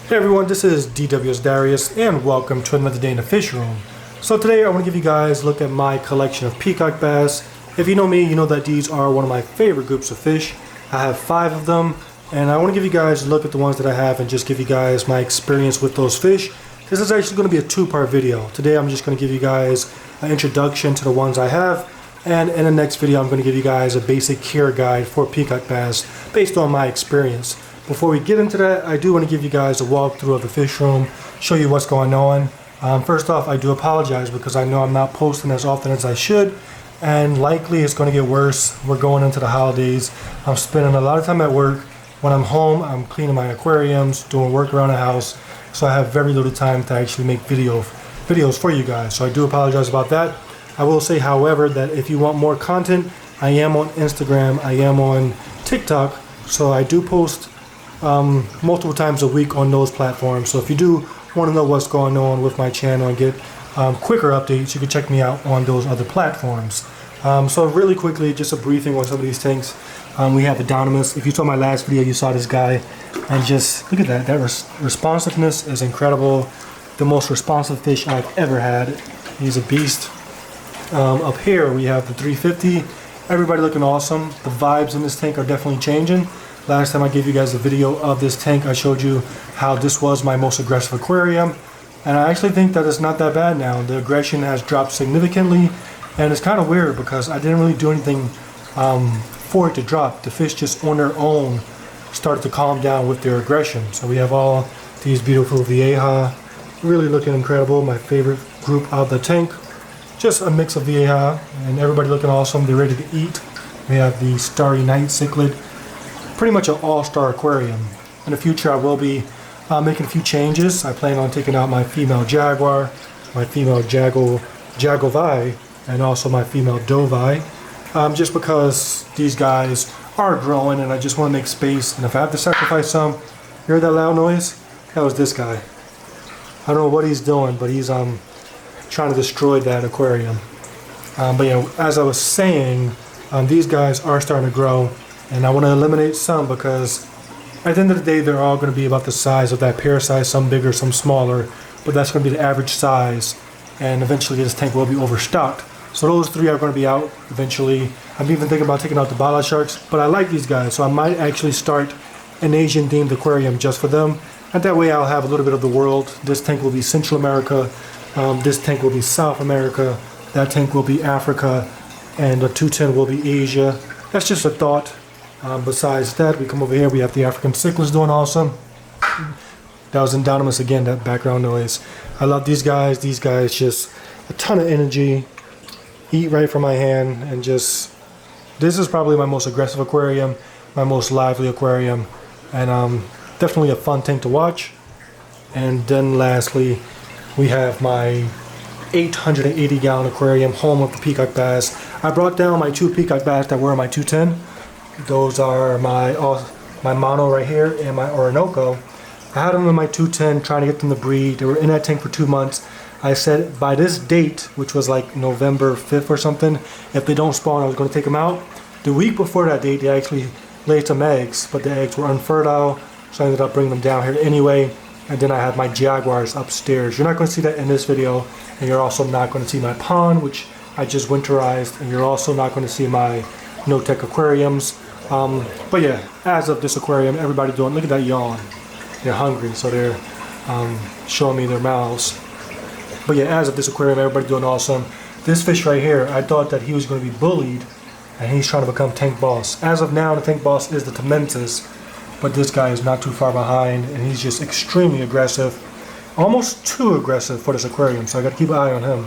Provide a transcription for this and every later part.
Hey everyone, this is DWS Darius and welcome to another day in the fish room. So today I want to give you guys a look at my collection of peacock bass. If you know me, you know that these are one of my favorite groups of fish. I have 5 of them and I want to give you guys a look at the ones that I have and just give you guys my experience with those fish. This is actually going to be a 2-part video. Today I'm just going to give you guys an introduction to the ones I have, and in the next video I'm going to give you guys a basic care guide for peacock bass based on my experience. Before we get into that, I do want to give you guys a walkthrough of the fish room, show you what's going on. First off, I do apologize because I know I'm not posting as often as I should, and likely it's going to get worse. We're going into the holidays. I'm spending a lot of time at work. When I'm home, I'm cleaning my aquariums, doing work around the house, so I have very little time to actually make videos for you guys. So I do apologize about that. I will say, however, that if you want more content, I am on Instagram, I am on TikTok, so I do post multiple times a week on those platforms. So if you do want to know what's going on with my channel and get quicker updates, you can check me out on those other platforms. So really quickly, just a briefing on some of these tanks. We have the Dynamis. If you saw my last video, you saw this guy, and just look at that. That responsiveness is incredible. The most responsive fish I've ever had. He's a beast. Up here we have the 350. Everybody looking awesome. The vibes in this tank are definitely changing. Last time I gave you guys a video of this tank, I showed you how this was my most aggressive aquarium, and I actually think that it's not that bad now. The aggression has dropped significantly, and it's kind of weird because I didn't really do anything for it to drop. The fish just on their own started to calm down with their aggression. So we have all these beautiful Vieja, really looking incredible. My favorite group out of the tank. Just a mix of Vieja, and everybody looking awesome. They're ready to eat. We have the Starry Night Cichlid. Pretty much an all-star aquarium. In the future I will be making a few changes. I plan on taking out my female jaguar, my female jagovi, and also my female dovi, just because these guys are growing and I just want to make space, and if I have to sacrifice some. You heard that loud noise? That was this guy. I don't know what he's doing, but he's trying to destroy that aquarium. But yeah, as I was saying, these guys are starting to grow, and I want to eliminate some because at the end of the day they're all going to be about the size of that pair size, some bigger, some smaller, but that's going to be the average size, and eventually this tank will be overstocked. So those 3 are going to be out eventually. I'm even thinking about taking out the bala sharks, but I like these guys, so I might actually start an Asian themed aquarium just for them, and that way I'll have a little bit of the world. This tank will be Central America, this tank will be South America, that tank will be Africa, and the 210 will be Asia. That's just a thought. Besides that, we come over here, we have the African cichlids doing awesome. That was in Dynamis again, that background noise. I love these guys. These guys just a ton of energy, eat right from my hand, and just, this is probably my most aggressive aquarium, my most lively aquarium, and definitely a fun tank to watch. And then lastly, we have my 880 gallon aquarium, home of the peacock bass. I brought down my 2 peacock bass that were in my 210. Those are my mono right here and my Orinoco. I had them in my 210 trying to get them to breed. They were in that tank for 2 months. I said by this date, which was like November 5th or something, if they don't spawn I was going to take them out. The week before that date they actually laid some eggs, but the eggs were unfertile, so I ended up bringing them down here anyway. And then I have my jaguars upstairs. You're not going to see that in this video, and you're also not going to see my pond, which I just winterized, and you're also not going to see my no-tech aquariums. But yeah, as of this aquarium, everybody doing, look at that yawn. They're hungry, so they're showing me their mouths. But yeah, as of this aquarium, everybody doing awesome. This fish right here, I thought that he was going to be bullied, and he's trying to become tank boss. As of now, the tank boss is the Temensis, but this guy is not too far behind, and he's just extremely aggressive. Almost too aggressive for this aquarium, so I got to keep an eye on him.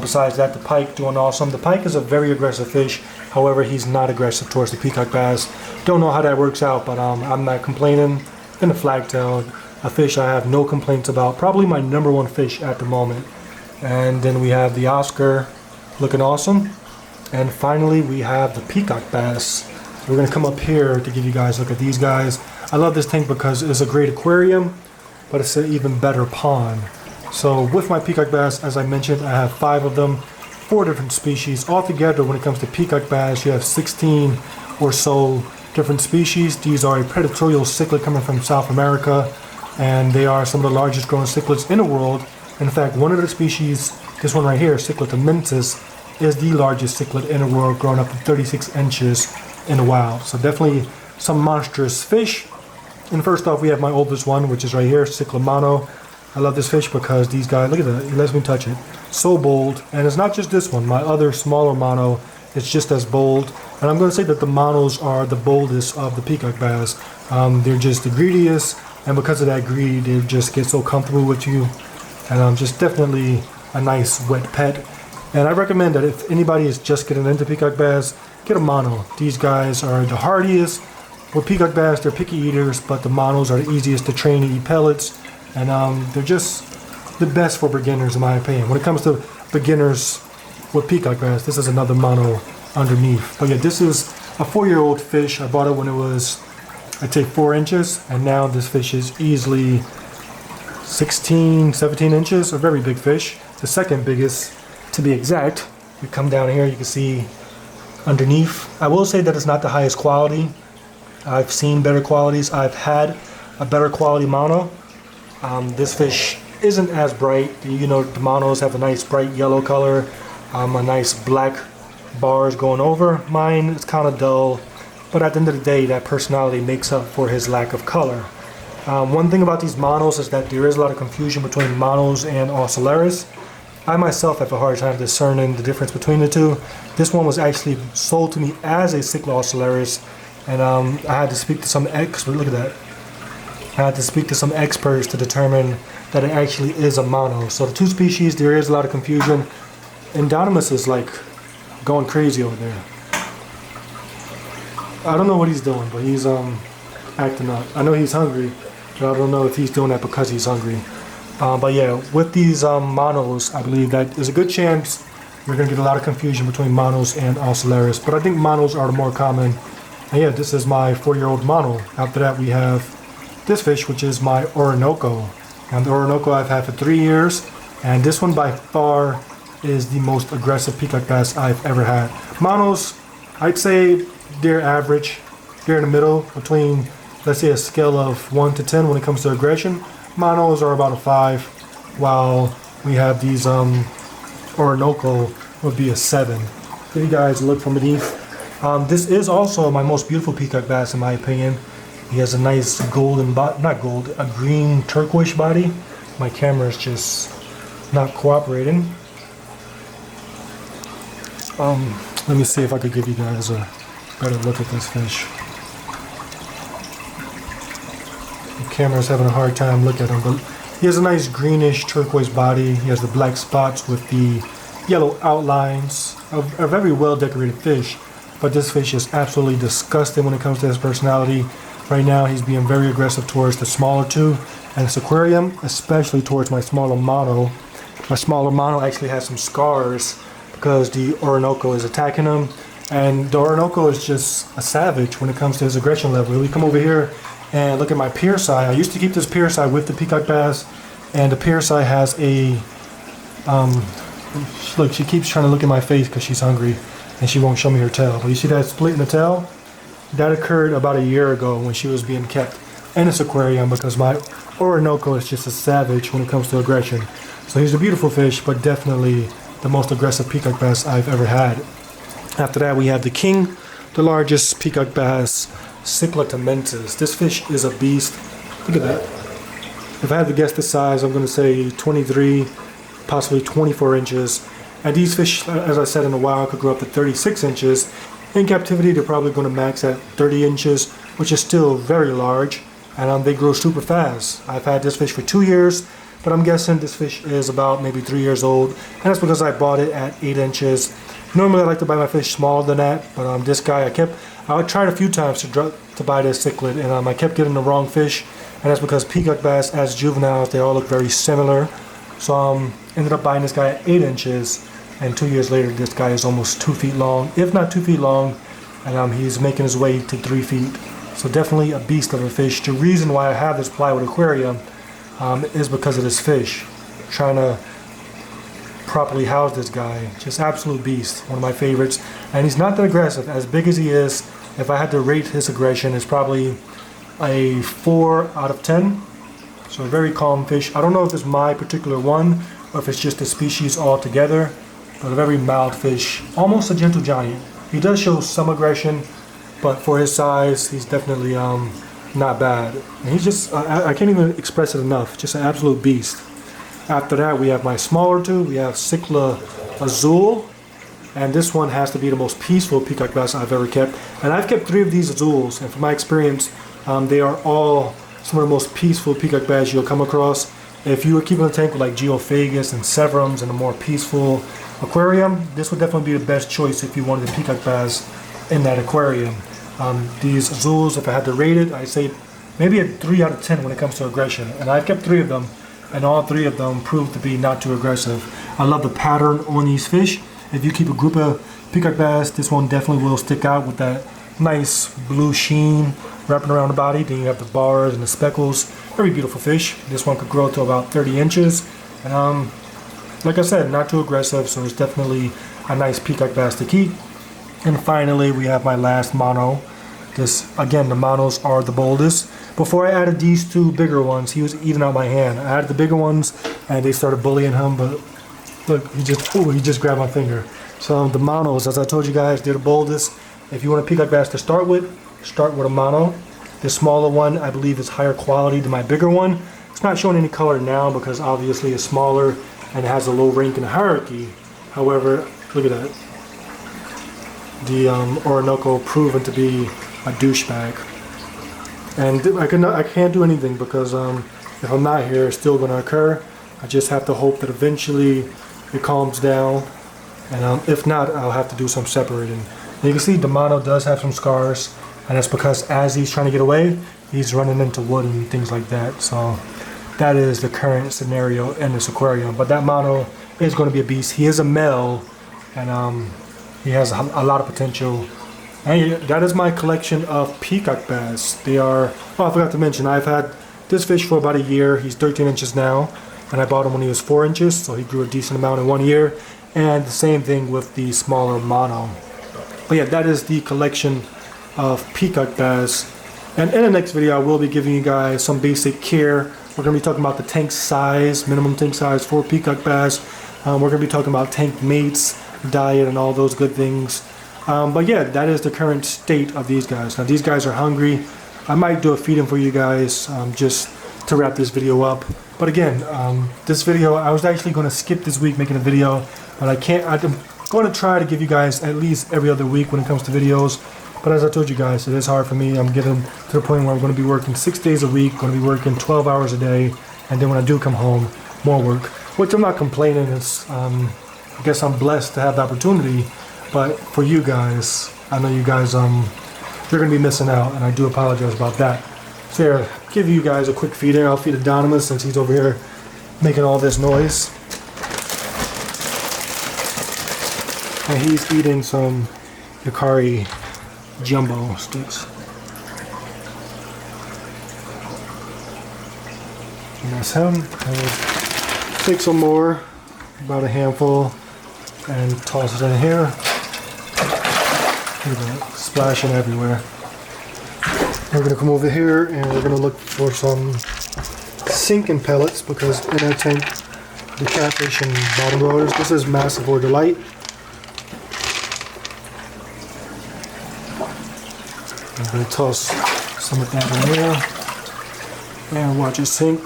Besides that, the pike doing awesome. The pike is a very aggressive fish. However, he's not aggressive towards the peacock bass. Don't know how that works out, but I'm not complaining. And the flagtail, a fish I have no complaints about. Probably my #1 fish at the moment. And then we have the Oscar looking awesome. And finally, we have the peacock bass. We're going to come up here to give you guys a look at these guys. I love this tank because it's a great aquarium, but it's an even better pond. So with my peacock bass, as I mentioned, I have 5 of them, 4 different species. Altogether, when it comes to peacock bass, you have 16 or so different species. These are a predatory cichlid coming from South America. and they are some of the largest growing cichlids in the world. In fact, one of the species, this one right here, Cichlid immensis, is the largest cichlid in the world, growing up to 36 inches in the wild. So definitely some monstrous fish. And first off, we have my oldest one, which is right here, Cichlid mono. I love this fish because these guys, look at that, he lets me touch it. So bold, and it's not just this one. My other smaller mono is just as bold. And I'm going to say that the monos are the boldest of the peacock bass. They're just the greediest, and because of that greed, they just get so comfortable with you. And just definitely a nice wet pet. And I recommend that if anybody is just getting into peacock bass, get a mono. These guys are the hardiest. With peacock bass, they're picky eaters, but the monos are the easiest to train to eat pellets. And they're just the best for beginners, in my opinion. When it comes to beginners with peacock bass, this is another mono underneath. But yeah, this is a 4-year-old fish. I bought it when it was, I'd say 4 inches. And now this fish is easily 16, 17 inches, a very big fish. The second biggest, to be exact. You come down here, you can see underneath. I will say that it's not the highest quality. I've seen better qualities. I've had a better quality mono. This fish isn't as bright. You know, the monos have a nice bright yellow color, a nice black bars going over. Mine is kind of dull, but at the end of the day, that personality makes up for his lack of color. One thing about these monos is that there is a lot of confusion between monos and ocellaris. I myself have a hard time discerning the difference between the two. This one was actually sold to me as a Cichlid ocellaris, and I had to speak to some experts. Look at that. I had to speak to some experts to determine that it actually is a mono. So the two species, there is a lot of confusion. Endonymus is like going crazy over there. I don't know what he's doing, but he's acting up. I know he's hungry, but I don't know if he's doing that because he's hungry. But yeah, with these monos, I believe that there's a good chance you're going to get a lot of confusion between monos and ocellaris. But I think monos are the more common. And yeah, this is my 4-year-old mono. After that, we have this fish, which is my Orinoco. And the Orinoco I've had for 3 years. And this one by far is the most aggressive peacock bass I've ever had. Monos, I'd say they're average. They're in the middle between, let's say, a scale of 1 to 10 when it comes to aggression. Monos are about a 5, while we have these Orinoco would be a 7. If you guys look from beneath, this is also my most beautiful peacock bass in my opinion. He has a nice golden body, not gold, a green turquoise body. My camera is just not cooperating. Let me see if I could give you guys a better look at this fish. The camera's having a hard time looking at him, but he has a nice greenish turquoise body. He has the black spots with the yellow outlines. A very well decorated fish, but this fish is absolutely disgusting when it comes to his personality. Right now he's being very aggressive towards the smaller two and this aquarium, especially towards my smaller mono. My smaller mono actually has some scars because the Orinoco is attacking him. And the Orinoco is just a savage when it comes to his aggression level. We come over here and look at my pierce eye. I used to keep this pierce eye with the peacock bass, and the pierce eye has a look, she keeps trying to look at my face because she's hungry and she won't show me her tail. But you see that split in the tail? That occurred about a year ago when she was being kept in this aquarium because my Orinoco is just a savage when it comes to aggression. So he's a beautiful fish, but definitely the most aggressive peacock bass I've ever had. After that, we have the king, the largest peacock bass, Cichlid immensis. This fish is a beast. Look at that. If I had to guess the size, I'm going to say 23, possibly 24 inches. And these fish, as I said, in the wild could grow up to 36 inches. In captivity, they're probably going to max at 30 inches, which is still very large. And they grow super fast. I've had this fish for 2 years, but I'm guessing this fish is about maybe 3 years old. And that's because I bought it at 8 inches. Normally I like to buy my fish smaller than that, but this guy I tried a few times to buy this cichlid, and I kept getting the wrong fish, and that's because peacock bass as juveniles, they all look very similar. So ended up buying this guy at 8 inches, and 2 years later this guy is almost 2 feet long, if not 2 feet long, and he's making his way to 3 feet. So definitely a beast of a fish. The reason why I have this plywood aquarium is because of this fish. Trying to properly house this guy. Just absolute beast. One of my favorites. And he's not that aggressive. As big as he is, if I had to rate his aggression, it's probably a 4 out of 10. So a very calm fish. I don't know if it's my particular one or if it's just the species altogether, but a very mild fish, almost a gentle giant. He does show some aggression, but for his size, he's definitely not bad. And he's just, I can't even express it enough, just an absolute beast. After that, we have my smaller two. We have Cicla Azul, and this one has to be the most peaceful peacock bass I've ever kept. And I've kept 3 of these Azuls, and from my experience, they are all some of the most peaceful peacock bass you'll come across. If you were keeping a tank with like Geophagus and Severums and a more peaceful aquarium, this would definitely be the best choice if you wanted the peacock bass in that aquarium. These Azuls, if I had to rate it, I'd say maybe a 3 out of 10 when it comes to aggression. And I've kept 3 of them, and all 3 of them proved to be not too aggressive. I love the pattern on these fish. If you keep a group of peacock bass, this one definitely will stick out with that nice blue sheen wrapping around the body. Then you have the bars and the speckles. Very beautiful fish. This one could grow to about 30 inches. And like I said, not too aggressive, so it's definitely a nice peacock bass to keep. And finally, we have my last mono. This, again, the monos are the boldest. Before I added these 2 bigger ones, he was eating out my hand. I added the bigger ones, and they started bullying him, but look, he just grabbed my finger. So the monos, as I told you guys, they're the boldest. If you want a peacock bass to start with a mono. The smaller one, I believe, is higher quality than my bigger one. It's not showing any color now because obviously it's smaller and it has a low rank in the hierarchy. However, look at that. The Orinoco proven to be a douchebag. And I can't do anything because if I'm not here, it's still going to occur. I just have to hope that eventually it calms down. And if not, I'll have to do some separating. And you can see the mono does have some scars. And that's because as he's trying to get away, he's running into wood and things like that. So that is the current scenario in this aquarium. But that mono is going to be a beast. He is a male, and he has a lot of potential. And that is my collection of peacock bass. They are, oh, I forgot to mention, I've had this fish for about a year. He's 13 inches now, and I bought him when he was 4 inches, so he grew a decent amount in 1 year. And the same thing with the smaller mono. But yeah, that is the collection of peacock bass. And in the next video, I will be giving you guys some basic care. We're going to be talking about the tank size, minimum tank size for peacock bass. We're going to be talking about tank mates, diet, and all those good things. But yeah, that is the current state of these guys. Now these guys are hungry. I might do a feeding for you guys just to wrap this video up. But again, this video, I was actually going to skip this week making a video, but I can't. I'm going to try to give you guys at least every other week when it comes to videos. But as I told you guys, it is hard for me. I'm getting to the point where I'm going to be working 6 days a week, going to be working 12 hours a day, and then when I do come home, more work. Which I'm not complaining. It's, I guess I'm blessed to have the opportunity. But for you guys, I know you guys, you're going to be missing out, and I do apologize about that. So here, give you guys a quick feeding. I'll feed Adonimus since he's over here making all this noise. And he's eating some Hikari jumbo sticks. And that's him. And we'll take some more, about a handful, and toss it in here. Look at that, splashing everywhere. We're going to come over here and we're going to look for some sinking pellets because in our tank, the catfish and bottom dwellers, this is Massive or Delight. I'm going to toss some of that in there and watch it sink.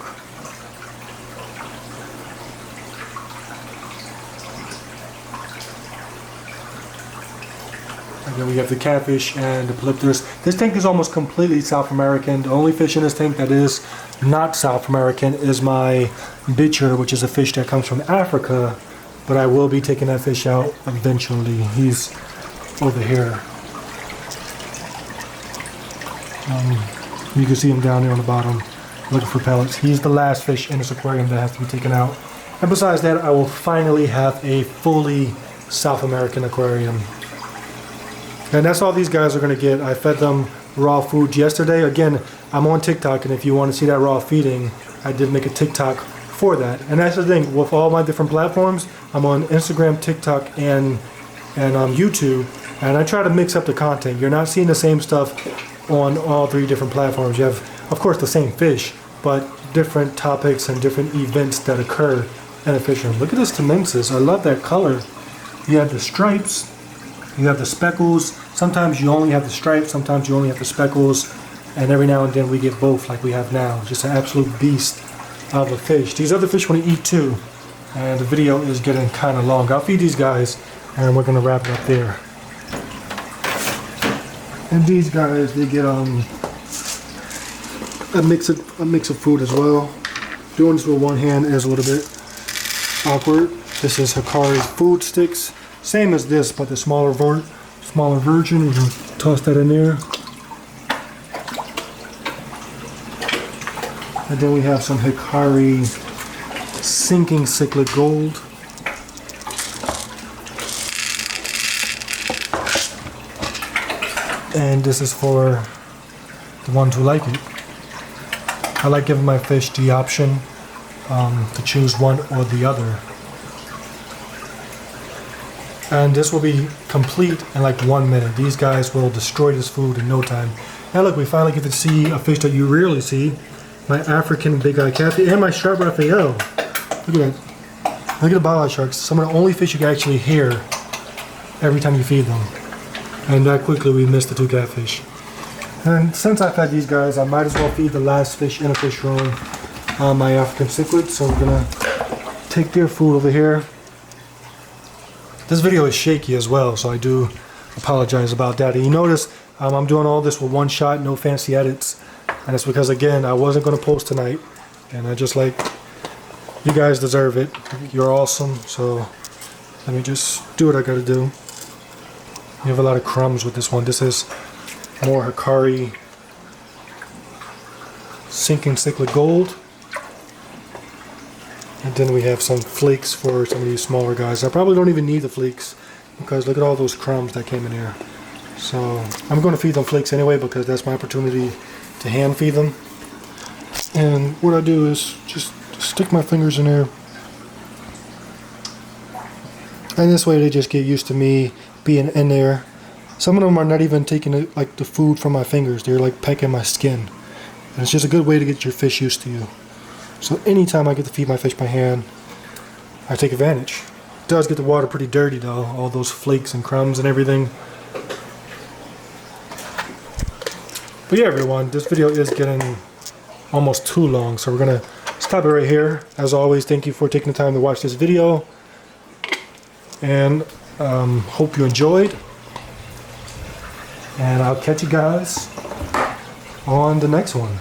And then we have the catfish and the polypterus. This tank is almost completely South American. The only fish in this tank that is not South American is my bichir, which is a fish that comes from Africa. But I will be taking that fish out eventually. He's over here. You can see him down there on the bottom looking for pellets. He's the last fish in this aquarium that has to be taken out. And besides that, I will finally have a fully South American aquarium. And that's all these guys are going to get. I fed them raw food yesterday. Again, I'm on TikTok, and if you want to see that raw feeding, I did make a TikTok for that. And that's the thing, with all my different platforms, I'm on Instagram, TikTok, and YouTube, and I try to mix up the content. You're not seeing the same stuff on all 3 different platforms. You have, of course, the same fish, but different topics and different events that occur in a fish room. Look at this Temensis. I love that color. You have the stripes, you have the speckles. Sometimes you only have the stripes, sometimes you only have the speckles, and every now and then we get both like we have now. Just an absolute beast of a fish. These other fish want to eat too, and the video is getting kind of long. I'll feed these guys and we're going to wrap it up there. And these guys, they get a mix of food as well. Doing this with one hand is a little bit awkward. This is Hikari food sticks, same as this, but the smaller version. We're gonna toss that in there. And then we have some Hikari sinking cichlid gold. And this is for the ones who like it. I like giving my fish the option to choose one or the other. And this will be complete in like 1 minute. These guys will destroy this food in no time. Now look, we finally get to see a fish that you rarely see. My African big-eye catfish and my striped Raphael. Look at that. Look at the bottle sharks. Some of the only fish you can actually hear every time you feed them. And that quickly we missed the 2 catfish. And since I've had these guys, I might as well feed the last fish in a fish room on my African cichlids. So we're gonna take their food over here. This video is shaky as well, so I do apologize about that. And you notice I'm doing all this with one shot, no fancy edits. And it's because, again, I wasn't going to post tonight. And I just like, you guys deserve it. You're awesome. So let me just do what I got to do. You have a lot of crumbs with this one. This is more Hikari sinking cichlid gold. And then we have some flakes for some of these smaller guys. I probably don't even need the flakes because look at all those crumbs that came in here. So I'm going to feed them flakes anyway because that's my opportunity to hand feed them. And what I do is just stick my fingers in there. And this way they just get used to me being in there. Some of them are not even taking like the food from my fingers. They're like pecking my skin. And it's just a good way to get your fish used to you. So anytime I get to feed my fish by hand, I take advantage. It does get the water pretty dirty though, all those flakes and crumbs and everything. But yeah everyone, this video is getting almost too long, so we're gonna stop it right here. As always, thank you for taking the time to watch this video. And hope you enjoyed. And I'll catch you guys on the next one.